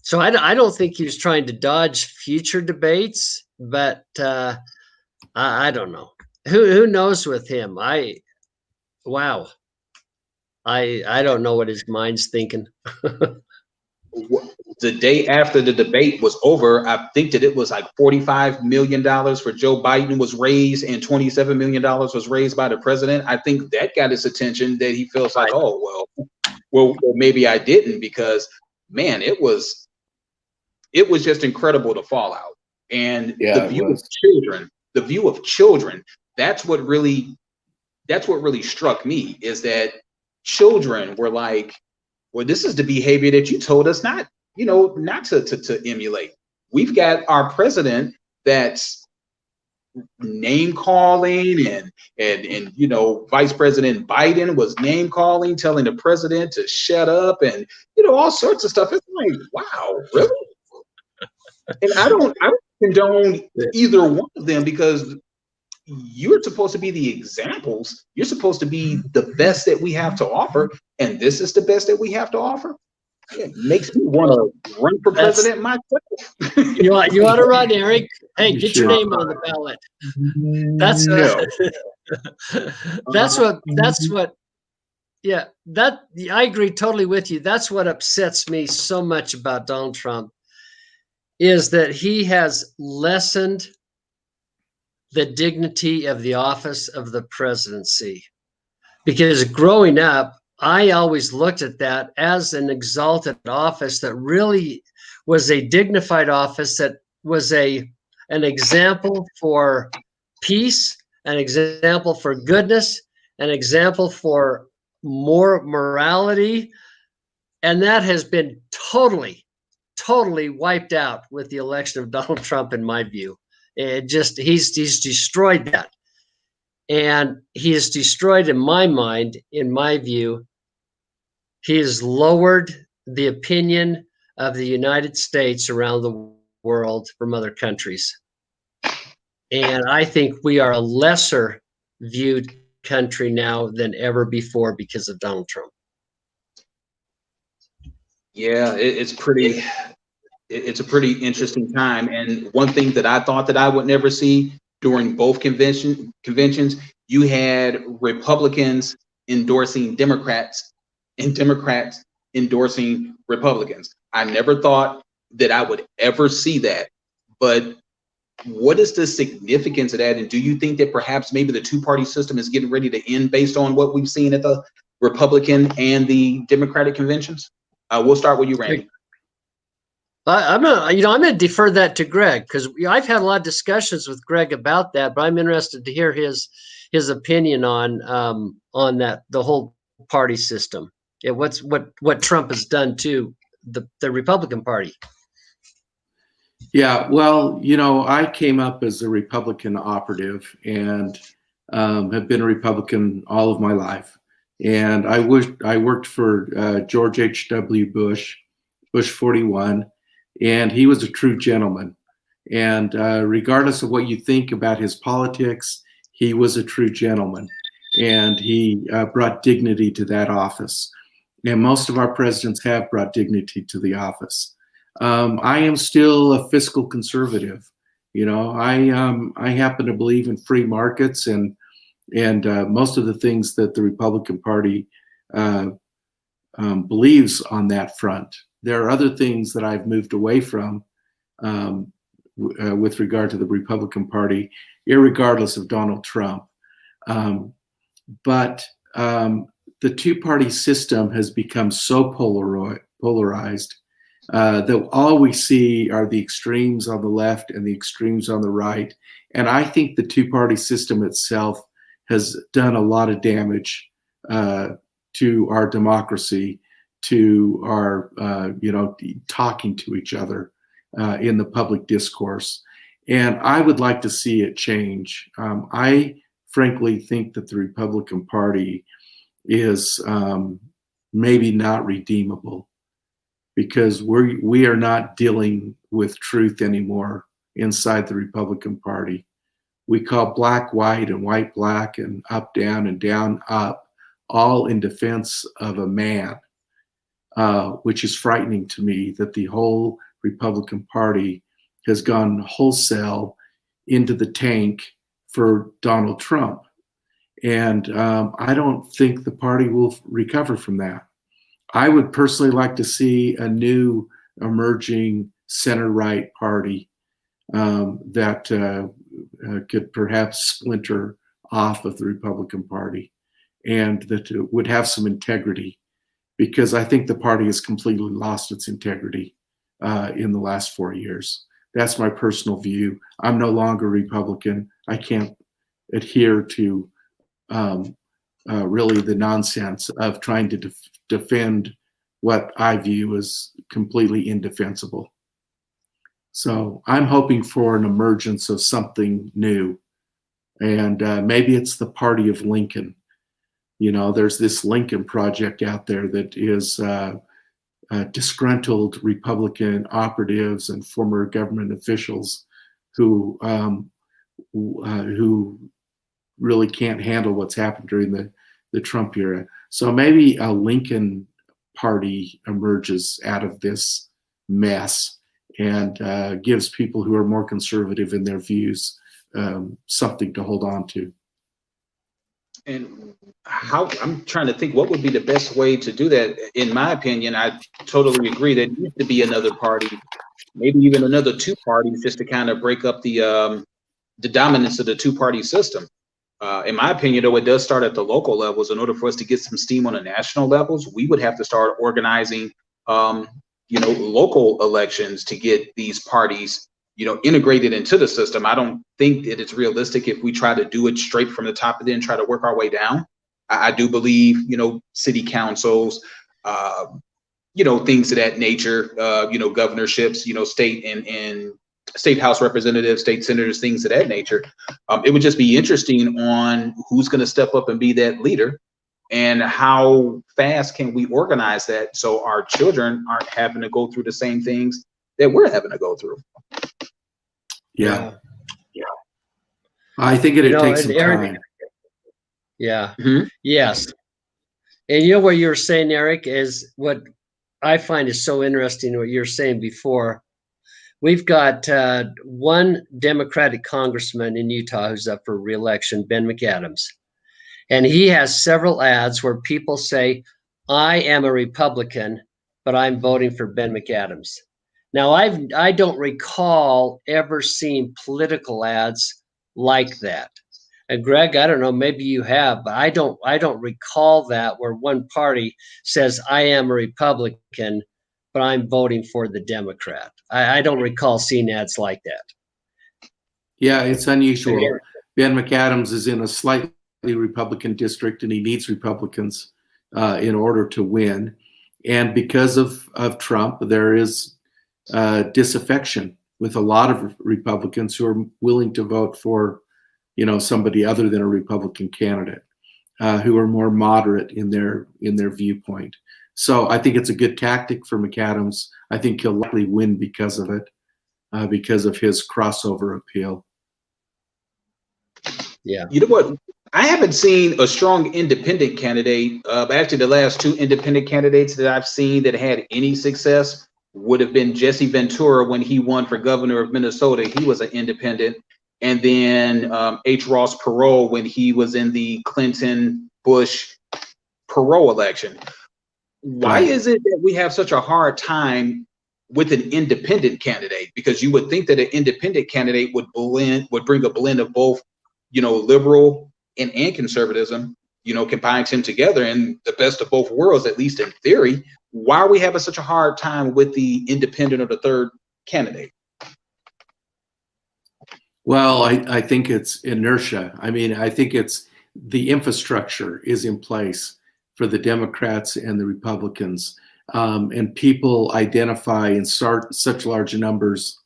So I don't think he was trying to dodge future debates, but I don't know. Who knows with him? Wow. I don't know what his mind's thinking. The day after the debate was over, I think that it was like $45 million for Joe Biden was raised, and $27 million was raised by the president. I think that got his attention, that he feels like, oh, well, maybe I didn't, because man, it was just incredible, the fallout. And the view of children, that's what really struck me, is that children were like, well, this is the behavior that you told us not to emulate. We've got our president that's name calling, and Vice President Biden was name calling, telling the president to shut up, and all sorts of stuff. It's like, wow, really? And I don't condone either one of them, because you're supposed to be the examples. You're supposed to be the best that we have to offer, and this is the best that we have to offer. It makes me want to run for president myself. You want to run, Eric? Hey, get your name on the ballot. That's what. Yeah, I agree totally with you. That's what upsets me so much about Donald Trump, is that he has lessened the dignity of the office of the presidency. Because growing up, I always looked at that as an exalted office that really was a dignified office, that was an example for peace, an example for goodness, an example for more morality. And that has been totally wiped out with the election of Donald Trump, in my view. He's destroyed that. And he has destroyed, in my mind, in my view, He has lowered the opinion of the United States around the world from other countries. And I think we are a lesser viewed country now than ever before because of Donald Trump. Yeah, it's a pretty interesting time. And one thing that I thought that I would never see during both conventions, you had Republicans endorsing Democrats and Democrats endorsing Republicans. I never thought that I would ever see that. But what is the significance of that? And do you think that perhaps maybe the two-party system is getting ready to end based on what we've seen at the Republican and the Democratic conventions? We'll start with you, Randy. I'm gonna defer that to Greg, because I've had a lot of discussions with Greg about that, but I'm interested to hear his opinion on that, the whole party system. Yeah, what Trump has done to the Republican Party. Yeah, well, I came up as a Republican operative and have been a Republican all of my life. And I worked for George H.W. Bush 41, and he was a true gentleman. And regardless of what you think about his politics, he was a true gentleman. And he brought dignity to that office. And most of our presidents have brought dignity to the office. I am still a fiscal conservative. I happen to believe in free markets and most of the things that the Republican Party believes on that front. There are other things that I've moved away from with regard to the Republican Party, irregardless of Donald Trump. But the two-party system has become so polarized that all we see are the extremes on the left and the extremes on the right. And I think the two-party system itself has done a lot of damage to our democracy, to our, talking to each other in the public discourse. And I would like to see it change. I frankly think that the Republican Party is maybe not redeemable, because we are not dealing with truth anymore inside the Republican Party. We call black white and white black and up down and down up, all in defense of a man, which is frightening to me that the whole Republican Party has gone wholesale into the tank for Donald Trump. And I don't think the party will recover from that. I would personally like to see a new emerging center-right party that could perhaps splinter off of the Republican Party and that would have some integrity, because I think the party has completely lost its integrity in the last 4 years. That's my personal view. I'm no longer Republican. I can't adhere to really the nonsense of trying to defend what I view as completely indefensible. So I'm hoping for an emergence of something new. And maybe it's the party of Lincoln. There's this Lincoln Project out there that is disgruntled Republican operatives and former government officials who really can't handle what's happened during the Trump era. So maybe a Lincoln Party emerges out of this mess and gives people who are more conservative in their views something to hold on to. And I'm trying to think what would be the best way to do that. In my opinion, I totally agree that there needs to be another party, maybe even another two parties, just to kind of break up the dominance of the two-party system. In my opinion, though, it does start at the local levels. In order for us to get some steam on the national levels, we would have to start organizing, local elections to get these parties, integrated into the system. I don't think that it's realistic if we try to do it straight from the top and then try to work our way down. I do believe, city councils, things of that nature, governorships, state and state house representatives, state senators, things of that nature. It would just be interesting on who's going to step up and be that leader. And how fast can we organize that so our children aren't having to go through the same things that we're having to go through? Yeah. I think it'd take some time. Yeah. Mhm. Yes. And you know what you're saying, Eric, is what I find is so interesting what you're saying before. We've got one Democratic congressman in Utah who's up for re-election, Ben McAdams. And he has several ads where people say, I am a Republican, but I'm voting for Ben McAdams. Now, I don't recall ever seeing political ads like that. And Greg, I don't know, maybe you have, but I don't recall that where one party says, I am a Republican, but I'm voting for the Democrat. I don't recall seeing ads like that. Yeah, it's unusual. Ben McAdams is in a slightly Republican district, and he needs Republicans in order to win. And because of Trump, there is disaffection with a lot of Republicans who are willing to vote for, somebody other than a Republican candidate, who are more moderate in their viewpoint. So I think it's a good tactic for McAdams. I think he'll likely win because of it, because of his crossover appeal. Yeah. You know what? I haven't seen a strong independent candidate. Actually, the last two independent candidates that I've seen that had any success would have been Jesse Ventura when he won for governor of Minnesota. He was an independent. And then H. Ross Perot when he was in the Clinton-Bush Perot election. Why is it that we have such a hard time with an independent candidate? Because you would think that an independent candidate would bring a blend of both, liberal and conservatism, combines him together and the best of both worlds, at least in theory. Why are we having such a hard time with the independent or the third candidate? Well, I think it's inertia. I mean, I think it's the infrastructure is in place for the Democrats and the Republicans. And people identify in such large numbers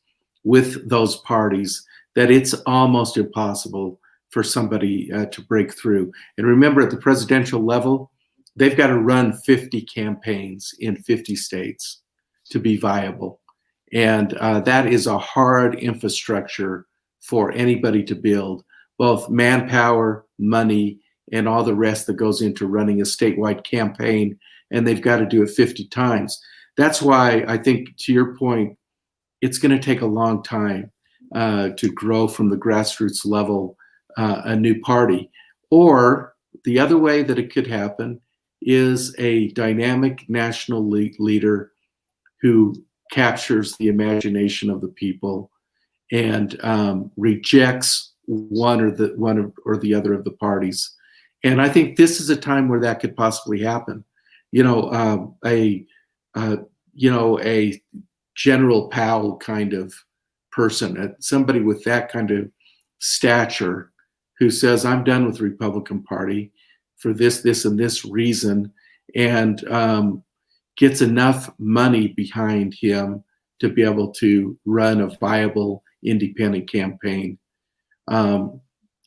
with those parties that it's almost impossible for somebody to break through. And remember, at the presidential level, they've got to run 50 campaigns in 50 states to be viable. And that is a hard infrastructure for anybody to build, both manpower, money, and all the rest that goes into running a statewide campaign. And they've got to do it 50 times. That's why I think, to your point, it's going to take a long time to grow from the grassroots level a new party. Or the other way that it could happen is a dynamic national leader who captures the imagination of the people and rejects one or the other of the parties. And I think this is a time where that could possibly happen. A General Powell kind of person, somebody with that kind of stature, who says, I'm done with the Republican Party for this, and this reason, and gets enough money behind him to be able to run a viable independent campaign.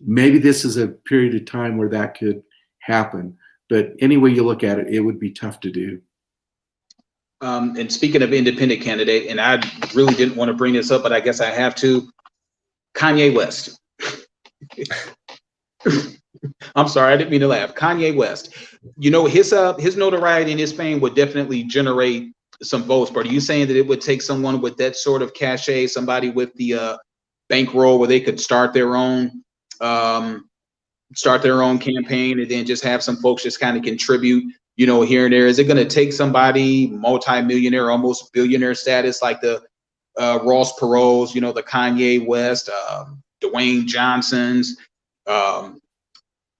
Maybe this is a period of time where that could happen. But any way you look at it, it would be tough to do. And speaking of independent candidate, and I really didn't want to bring this up, but I guess I have to, Kanye West. I'm sorry, I didn't mean to laugh. Kanye West. His notoriety and his fame would definitely generate some votes, but are you saying that it would take someone with that sort of cachet, somebody with the bankroll where they could start their own campaign and then just have some folks just kind of contribute, here and there? Is it going to take somebody multi-millionaire, almost billionaire status like the Ross Perots, the Kanye West, Dwayne Johnsons,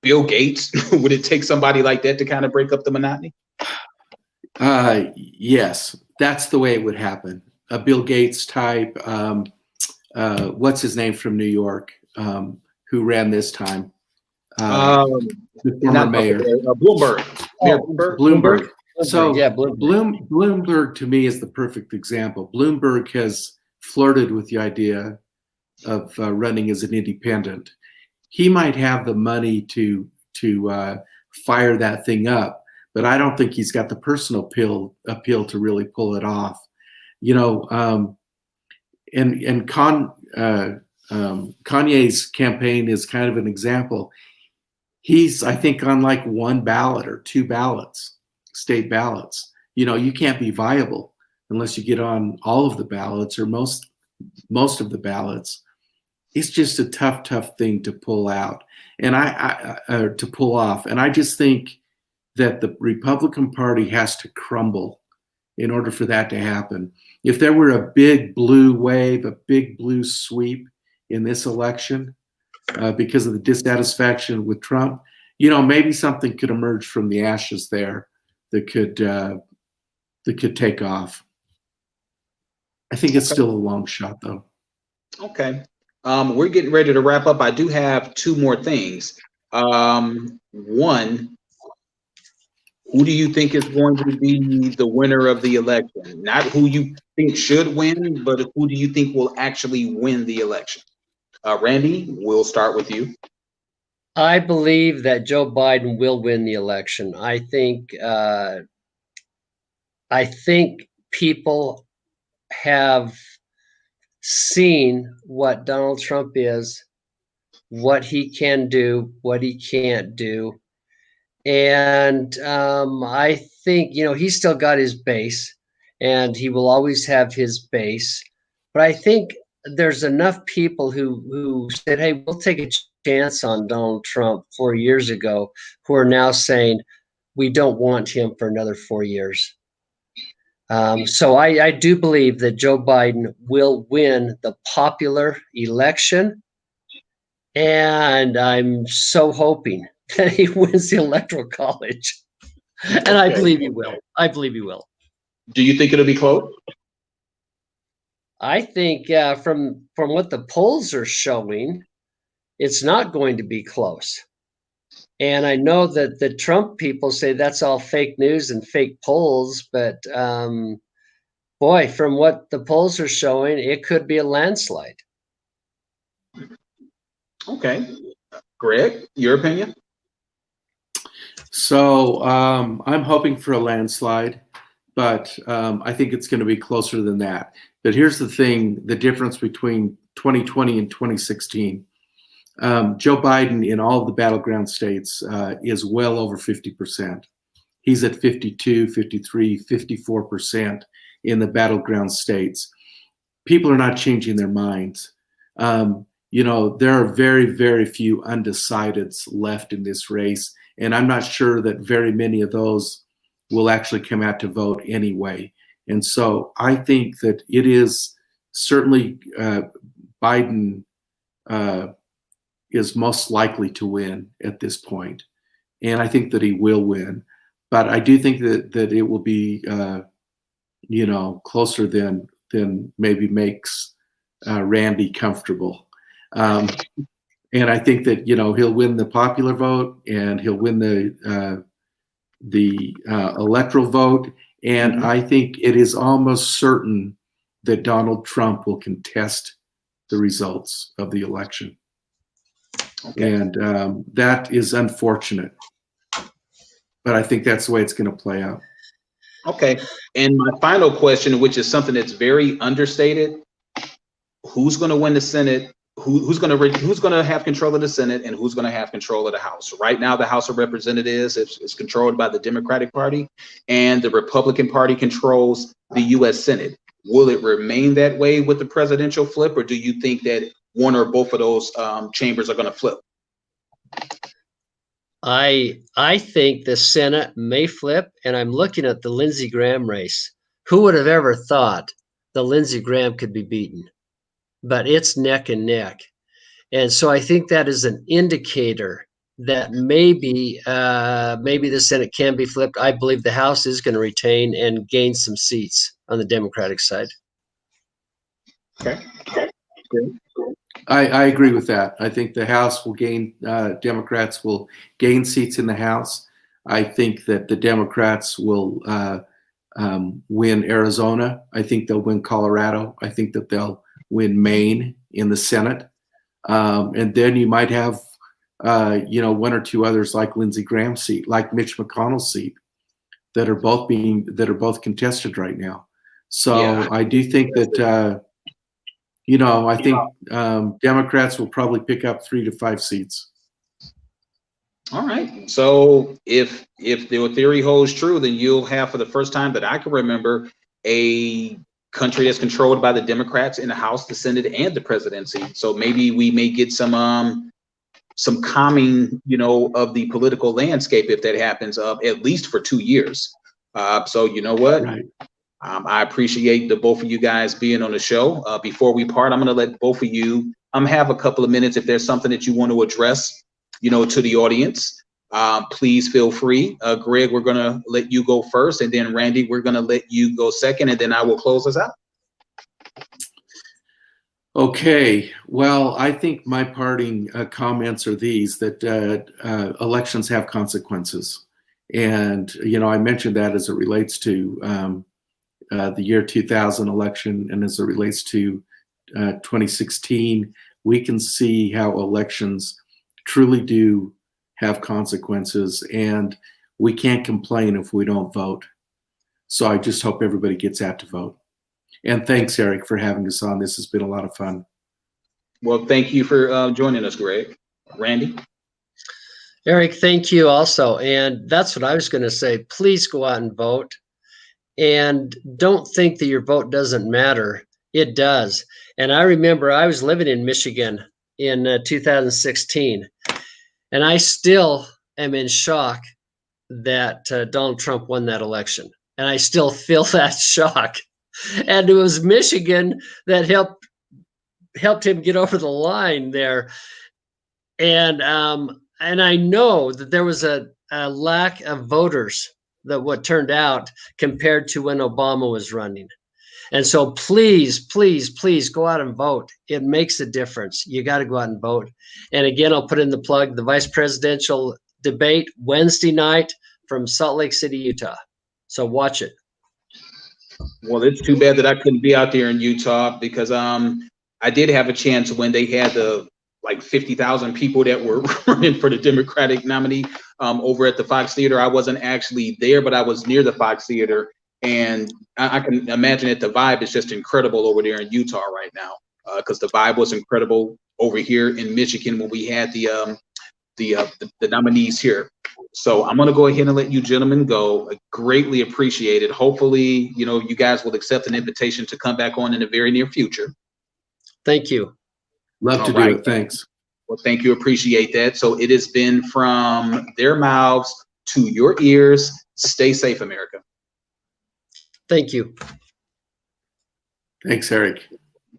Bill Gates? Would it take somebody like that to kind of break up the monotony? Yes, that's the way it would happen. A Bill Gates type, what's his name from New York, who ran this time? The former mayor. Bloomberg. Bloomberg. So yeah, Bloomberg. Bloomberg to me is the perfect example. Bloomberg has flirted with the idea of running as an independent. He might have the money to fire that thing up. But I don't think he's got the personal appeal to really pull it off. You know, Kanye's campaign is kind of an example. He's, I think, on like one ballot or two ballots, state ballots. You know, you can't be viable unless you get on all of the ballots or most of the ballots. It's just a tough thing to pull out and to pull off. And I just think that the Republican Party has to crumble in order for that to happen. If there were a big blue wave, a big blue sweep in this election because of the dissatisfaction with Trump, you know, maybe something could emerge from the ashes there that could take off. I think it's still a long shot, though. Okay. We're getting ready to wrap up. I do have two more things. One, who do you think is going to be the winner of the election? Not who you think should win, but who do you think will actually win the election? Randy, we'll start with you. I believe that Joe Biden will win the election. I think people have seen what Donald Trump is, what he can do, what he can't do. And I think, you know, he's still got his base and he will always have his base. But I think there's enough people who said, hey, we'll take a chance on Donald Trump 4 years ago, who are now saying, we don't want him for another 4 years. So I do believe that Joe Biden will win the popular election. And I'm so hoping that he wins the Electoral College. And I believe he will. I believe he will. Do you think it'll be close? I think from what the polls are showing, it's not going to be close. And I know that the Trump people say that's all fake news and fake polls, but boy, from what the polls are showing, it could be a landslide. Okay. Greg, your opinion? So I'm hoping for a landslide, but I think it's going to be closer than that. But here's the thing, the difference between 2020 and 2016. Joe Biden in all of the battleground states is well over 50%. He's at 52, 53, 54% in the battleground states. People are not changing their minds. You know, there are very, very few undecideds left in this race. And I'm not sure that very many of those will actually come out to vote anyway. And so I think that it is certainly Biden is most likely to win at this point. And I think that he will win. But I do think that it will be, you know, closer than maybe makes Randy comfortable. And I think that, you know, he'll win the popular vote and he'll win the electoral vote. And I think it is almost certain that Donald Trump will contest the results of the election. Okay. And that is unfortunate. But I think that's the way it's going to play out. Okay. And my final question, which is something that's very understated, who's going to win the Senate? Who's going to have control of the Senate and who's going to have control of the House? Right now, the House of Representatives is controlled by the Democratic Party, and the Republican Party controls the U.S. Senate. Will it remain that way with the presidential flip, or do you think that one or both of those chambers are going to flip? I think the Senate may flip, and I'm looking at the Lindsey Graham race. Who would have ever thought that Lindsey Graham could be beaten? But it's neck and neck. And so I think that is an indicator that maybe the Senate can be flipped. I believe the House is going to retain and gain some seats on the Democratic side. Okay. I agree with that. I think the House will gain, Democrats will gain seats in the House. I think that the Democrats will win Arizona. I think they'll win Colorado. I think that they'll win Maine in the Senate. And then you might have one or two others like Lindsey Graham's seat, like Mitch McConnell's seat, that are both contested right now. So Yeah. I do think that I think Democrats will probably pick up 3 to 5 seats. All right. So if the theory holds true, then you'll have, for the first time that I can remember, a country that's controlled by the Democrats in the House, the Senate, and the presidency. So maybe we may get some calming, of the political landscape if that happens, at least for 2 years. So you know what? Right. I appreciate the both of you guys being on the show. Before we part, I'm going to let both of you have a couple of minutes if there's something that you want to address, to the audience. Please feel free. Greg, we're going to let you go first, and then Randy, we're going to let you go second, and then I will close us out. Okay. Well, I think my parting comments are these, that elections have consequences. And, I mentioned that as it relates to the year 2000 election, and as it relates to 2016, we can see how elections truly do have consequences, and we can't complain if we don't vote. So I just hope everybody gets out to vote. And thanks, Eric, for having us on. This has been a lot of fun. Well, thank you for joining us, Greg. Randy? Eric, thank you also. And that's what I was going to say. Please go out and vote. And don't think that your vote doesn't matter. It does. And I remember I was living in Michigan in 2016, and I still am in shock that Donald Trump won that election. And I still feel that shock. And it was Michigan that helped him get over the line there. And I know that there was a lack of voters that what turned out compared to when Obama was running. And so please, please, please go out and vote. It makes a difference. You got to go out and vote. And again, I'll put in the plug, the vice presidential debate Wednesday night from Salt Lake City, Utah. So watch it. Well, it's too bad that I couldn't be out there in Utah, because I did have a chance when they had the 50,000 people that were running for the Democratic nominee over at the Fox Theater. I wasn't actually there, but I was near the Fox Theater, and I can imagine that the vibe is just incredible over there in Utah right now, because the vibe was incredible over here in Michigan when we had the nominees here. So I'm going to go ahead and let you gentlemen go. I greatly appreciate it. Hopefully, you guys will accept an invitation to come back on in the very near future. Thank you. Love to do it. Thanks. Well, thank you. Appreciate that. So it has been from their mouths to your ears. Stay safe, America. Thank you. Thanks, Eric.